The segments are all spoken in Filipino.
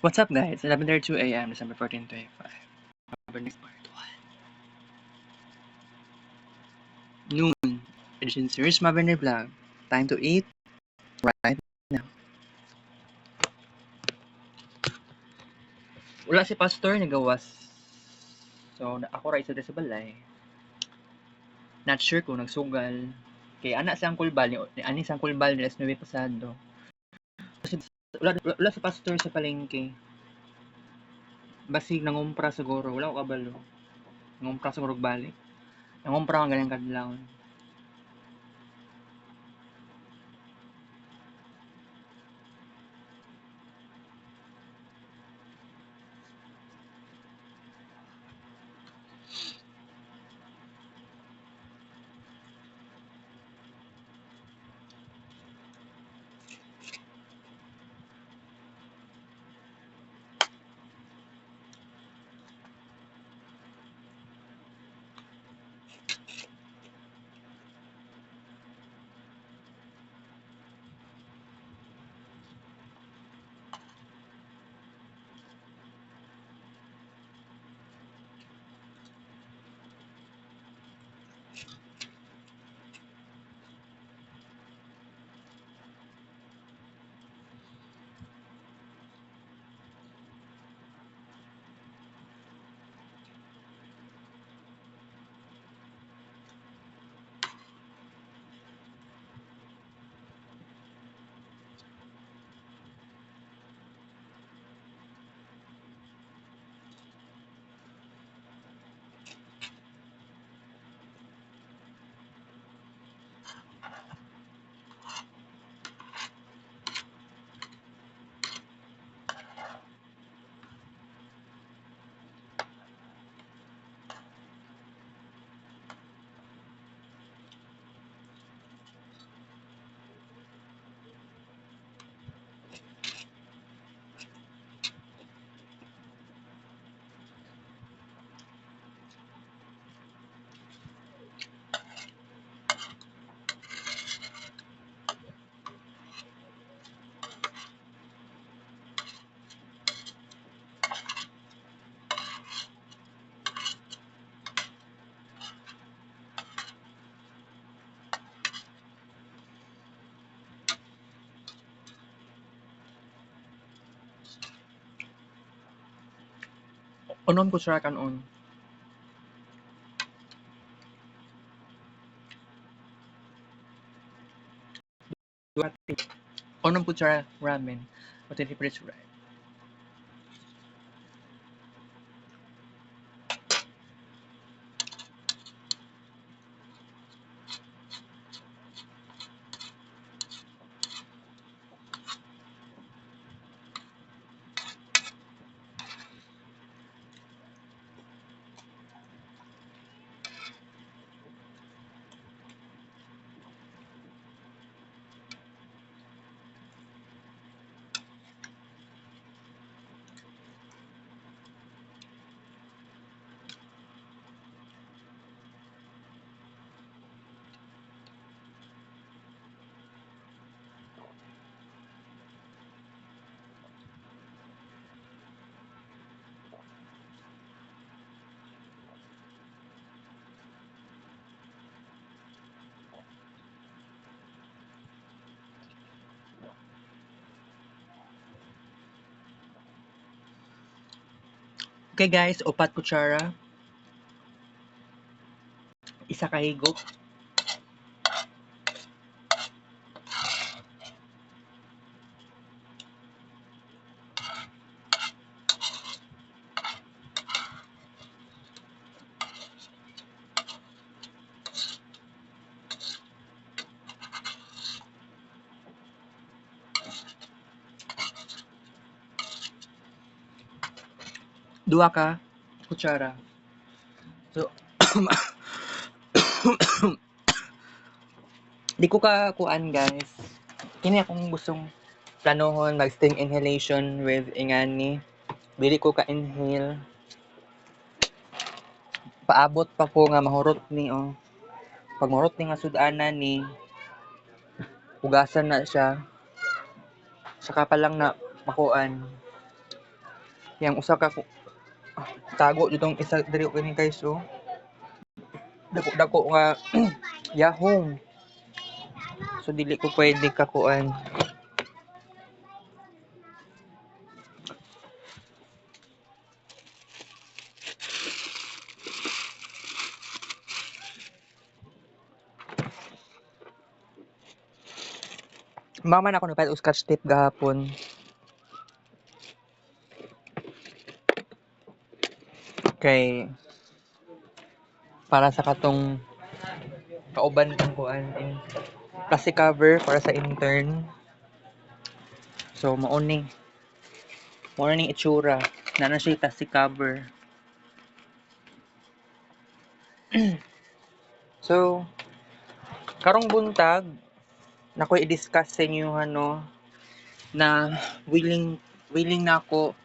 What's up, guys? 11:32 a.m., December 14, 2025. Next part 1. Noon. Edition series Maberner Vlog. Time to eat right now. Wala si Pastor, nagawas. So, ako right sa balay. Not sure kung nagsugal. Kaya anak siyang kulbal, ni ani siyang kulbal ni Esnoe Pasado. Wala si Pastor sa palengke. Basig nangumpra siguro, wala ko kabalo. Nangumpra siguro balik. Nangumpra ang ganyan kadlawon. Unom ko siya kanon. Unom ko siya ramen. Pati di pretty right. Okay guys, 4 kutsara. Isa ka higop. Dua ka kutsara. So, di ko ka kuan guys. Kini akong gustong planohon mag-sting inhalation with ingani. Dili ko ka inhale. Paabot pa ko nga mahurot ni oh. Pag mahurot ni nga sudanan ni hugasan na siya. Saka pa lang na makuan. Yang usa ka tago ditong isa diri kini guys so. Dako-dako nga yahong. So dili ko pwede kakuan. Mama na ako nagpalit og scotch tape gahapon. Kay para sa katong kauban kong kuan in plastic cover para sa intern. So mao ning itsura. Na siya plastic cover. So karong buntag nako i-discuss sa inyo na willing na ako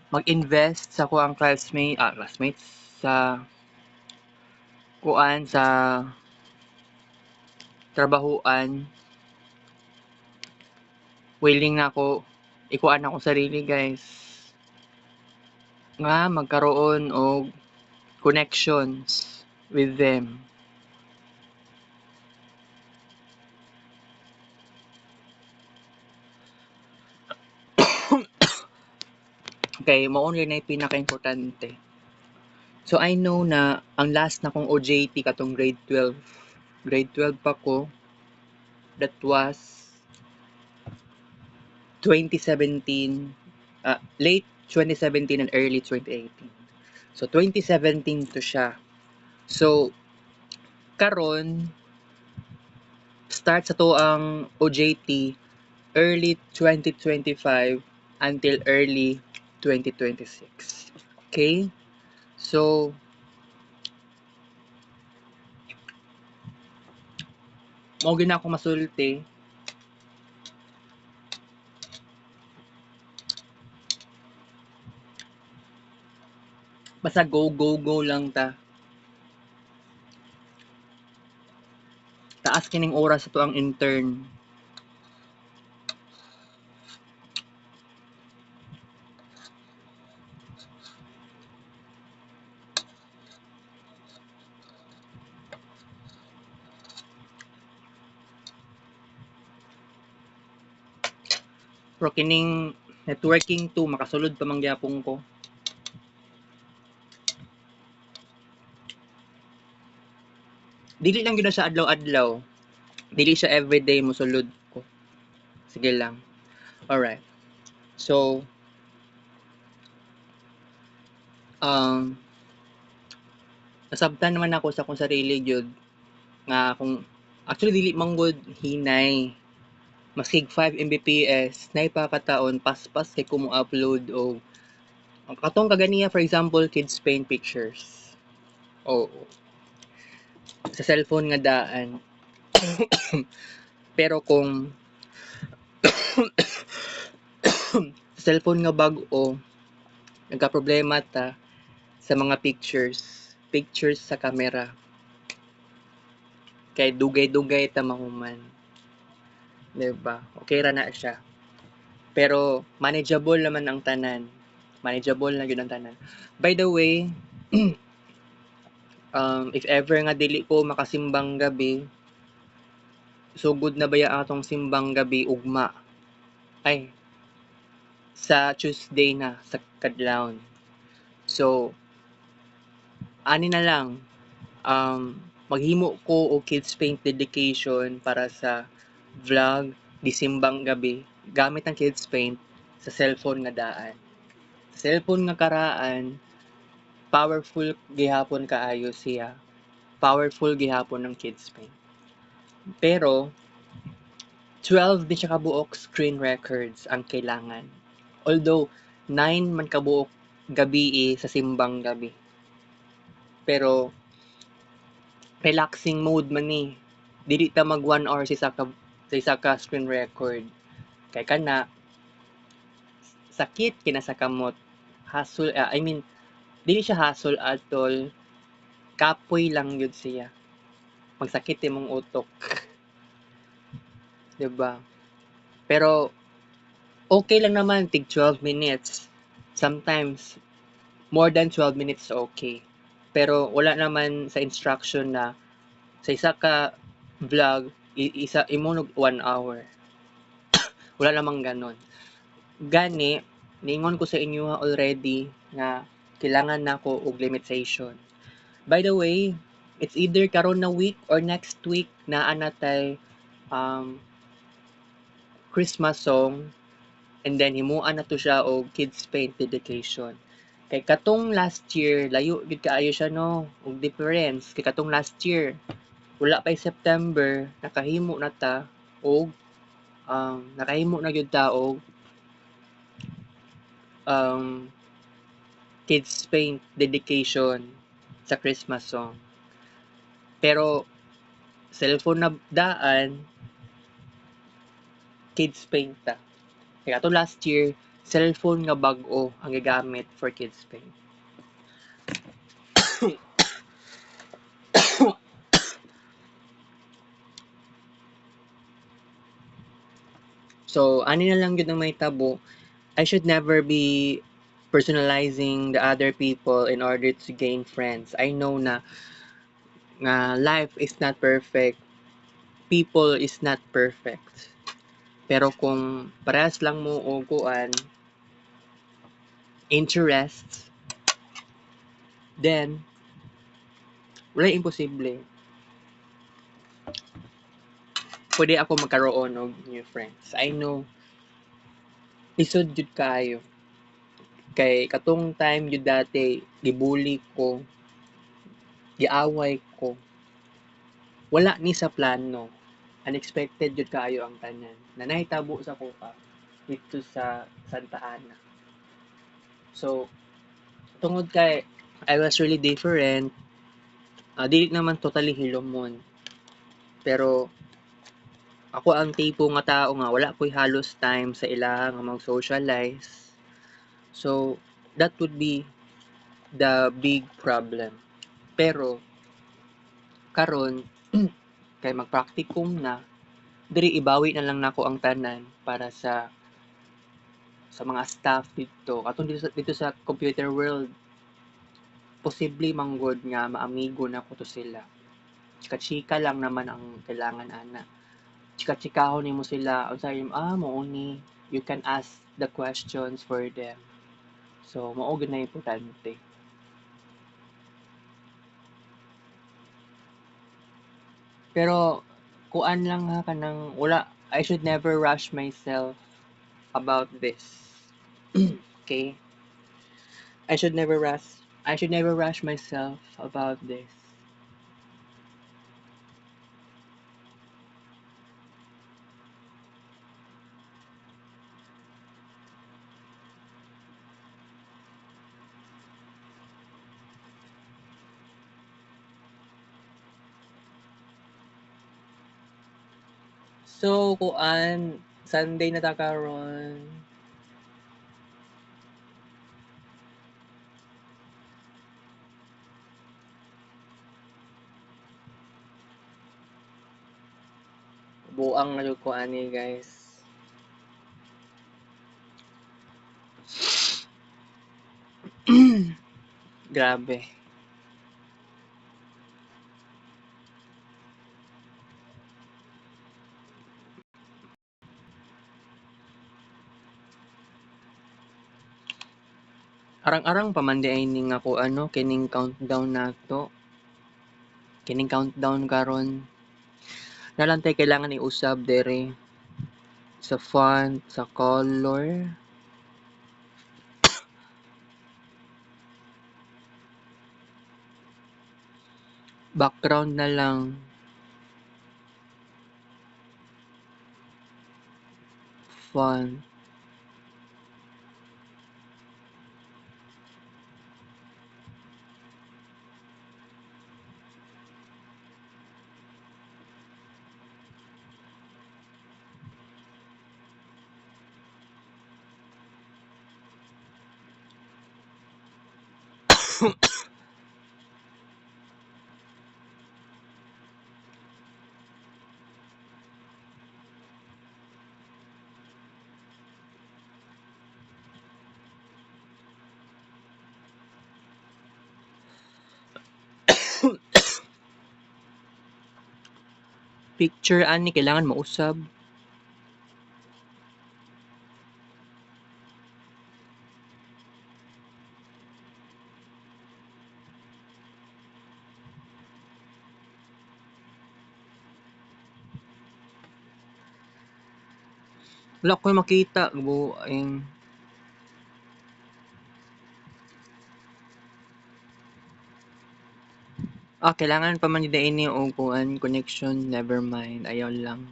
mag-invest sa kuang classmates sa kuan sa trabahuan. Willing na ako ikuan ako sarili guys nga magkaroon og connections with them. Okay, mao na pinaka-importante. So I know na ang last na kong OJT katong grade 12. Grade 12 pa ko. That was 2017, late 2017 and early 2018. So 2017 to siya. So karon start sa to ang OJT early 2025 until early 2026. Okay? So mao gyud na ako masulti. Basta go lang ta. Taas kining oras sa to ang intern. Pero kining networking to makasulod pa man gyapon ko. Dili lang gyud siya adlaw-adlaw. Dili siya everyday mosulod ko. Sige lang. Alright. So nasabtan naman ako sa akong sarili gyud nga kung actually dili man gud hinay maskig 5 Mbps nay pakataon paspas kay ko mo upload og katong kaganiya for example kids paint pictures. Oh, sa cellphone nga daan. Pero kung sa cellphone nga bag-o nagka-problema ta sa mga pictures sa camera. Kay dugay-dugay ta mahuman. Diba? Okay ra na siya. Pero manageable naman ang tanan. Manageable na yun ang tanan. By the way, if ever nga dili ko makasimbang gabi, so good na ba ya atong simbang gabi ugma? Ay, sa Tuesday na, sa kadlawon. So, ani na lang, maghimo ko o kids paint dedication para sa vlog di simbang gabi gamit ang kids paint sa cellphone nga daan. Sa cellphone nga karaan, powerful gihapon kaayo siya. Powerful gihapon ng kids paint. Pero 12 di siya kabuok screen records ang kailangan. Although 9 man kabuok gabi sa simbang gabi. Pero relaxing mode man ni. Dili ta mag 1 hour sa isa ka screen record. Kay kana sakit kinasa kamot. Hassle, dili siya hassle atol. Kapoy lang yun siya. Magsakit imong utok. 'Di ba? Pero okay lang naman tig 12 minutes. sometimes more than 12 minutes okay. Pero wala naman sa instruction na sa isa ka vlog isa imo 1 hour. Wala namang ganon. Gani niingon ko sa inyo already na kailangan nako og limitation. By the way, it's either karon na week or next week naa natay Christmas song, and then himuan na to siya og kids paint dedication. Kay katong last year layo gid kaayo siya no, og difference kay katong last year wala pa'y September nakahimo na ta og nakahimo na gyud ta og kids paint dedication sa Christmas song. Pero cellphone na daan kids paint ta. Kaya ato last year, cellphone nga bag-o ang gigamit for kids paint. So, ani na lang yun ang may tabo. I should never be personalizing the other people in order to gain friends. I know na nga life is not perfect. People is not perfect. Pero kung parehas lang mo o kuan interests, then wala imposible. Pwede ako magkaroon og new friends. I know lisod jud kaayo. Kay katong time jud dati gibully ko, giaway ko. Wala ni sa plano. Unexpected jud kaayo ang tanan. Na nahitabo sa kuha dito sa Santa Ana. So tungod kay I was really different, dili naman totally hilomon. Pero ako ang tipo nga tao nga wala ko'y halos time sa ila nga mag-socialize. So that would be the big problem. Pero karon kay mag-practicum na, diri ibawi na lang nako ang tanan para sa mga staff dito. Katong dito sa computer world, posible manggod nga maamigo na ko to sila. Chika-chika lang naman ang kailangan ana. Chika-chikahon nimo sila unsay mao ni, you can ask the questions for them. So mao gid na importante. Pero kuan lang ha kanang wala, I should never rush myself about this. Okay? I should never rush myself about this. So kuan Sunday na ta karon. Buang na jud ko ani guys. Grabe. Arang-arang pa man di ay ning ako ano kining countdown nato. Kining countdown karon. Nalantay kailangan iusab dere sa font, sa color. Background na lang. Font. picture ani kailangan mausab. Wala ko makita buing. Kailangan pa man nila ini og kuan connection, never mind, ayaw lang.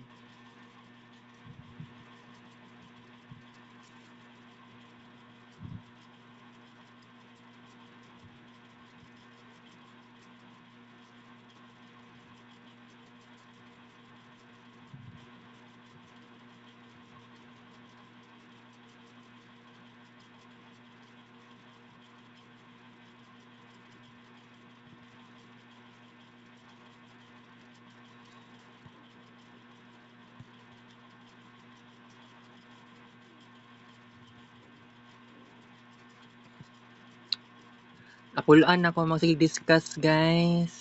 Napulaan ako mag-discuss, guys.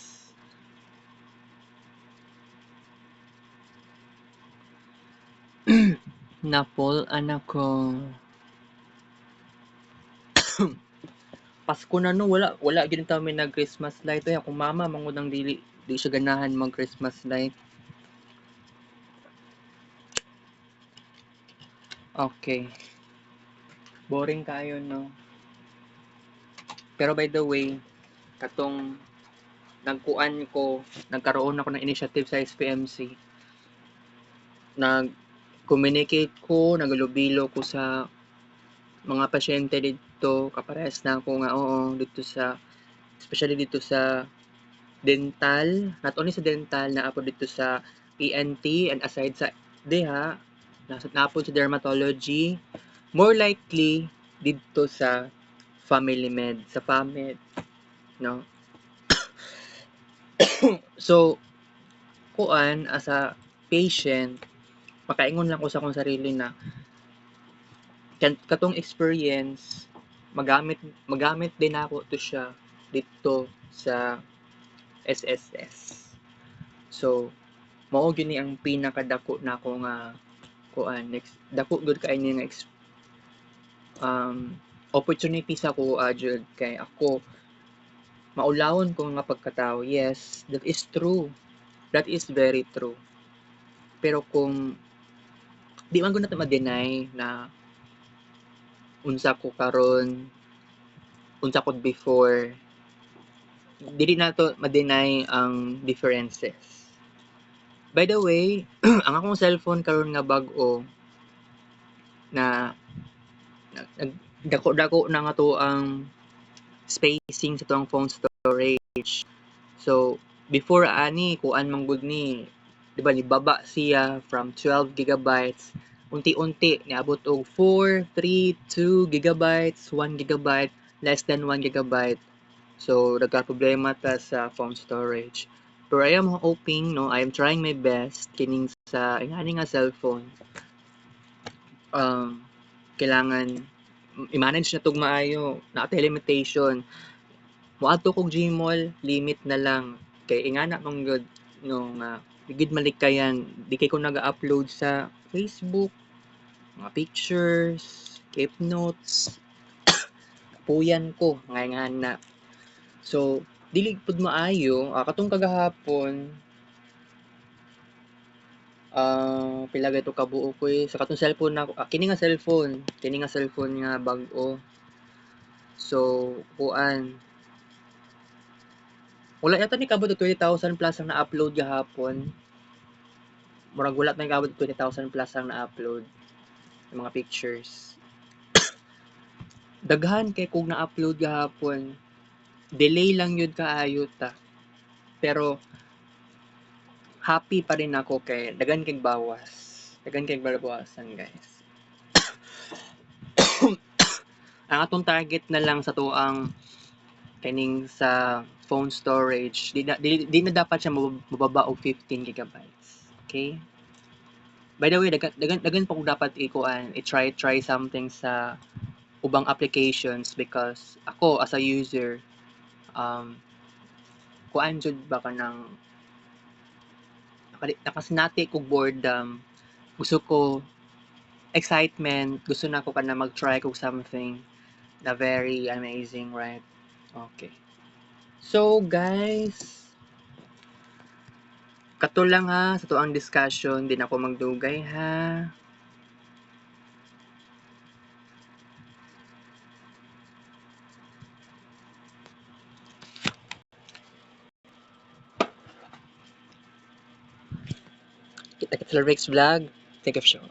Napulaan ako. Pasko na no, wala gid ta mi nag Christmas light ay akong mama mangud ang di siya ganahan mag Christmas light. Okay. Boring kayo no. Pero by the way, katong nagkaroon ako ng initiative sa SPMC. Nag-communicate ko, nagalubilo ko sa mga pasyente dito, kaparehas na ako nga dito sa, especially dito sa dental, not only sa dental, na ako dito sa ENT, and aside sa DEHA, na po sa dermatology, more likely dito sa family med, sa PAMED, no? So, kuan, as a patient, makaingon lang ko sa akong sarili na katong experience, magamit din ako to siya dito sa SSS. So, mao gyud ni ang pinakadako nako nga kuan, next dako gud kay ni nga opportunity sa ko jud kay ako maulawon ko nga pagkatao. Yes, that is true. That is very true. Pero kung di man gud nato ma-deny na unsa ko karon, unsa ko before, dili nato ma-deny ang differences. By the way, ang akong cellphone karon nga bag-o na dako na nga to ang spacing sa tuang phone storage. So, before ani, kuan man gud ni, di ba, nibaba siya from 12 gigabytes, unti-unti, niabot og 4, 3, 2 gigabytes, 1 gigabyte, less than 1 gigabyte. So, nagka-problema ta sa phone storage. Pero I am hoping, no, I am trying my best kining sa ingani nga cellphone. Kailangan i-manage na tog maayo, naatay limitation. Moadto kog Gmall, limit na lang kay ingana mong good nung gid malikayan, di kay ko naga-upload sa Facebook, mga pictures, keep notes, puyan ko nga na. So, dili pud maayo, katong kagahapon, pila gayto kabuo ko sa katong cellphone na kini nga cellphone nga bag-o. So, kuan, wala yata ni kabot 20,000 plus ang na-upload gahapon. Murag wala tayong kabot 20,000 plus ang na-upload ng mga pictures. Daghan kay kung na-upload gahapon, delay lang yun kaayo ta. Pero happy pa rin ako kay daghan kay bawas. Daghan kay bawasan, guys. Ang atong target na lang sa tuang kining sa phone storage, di na dapat siya mababa og 15 gigabytes. Okay? By the way, dagan pa kung dapat i-try something sa ubang applications because ako as a user, kuan jud ba ka ng nakasinati ko boredom. Gusto ko excitement, gusto na ko kana mag-try kog something na very amazing, right? Okay. So, guys, kato lang ha, sa tuang discussion, din ako magdugay ha. Kita-kita sa Rex Vlog. Take a show.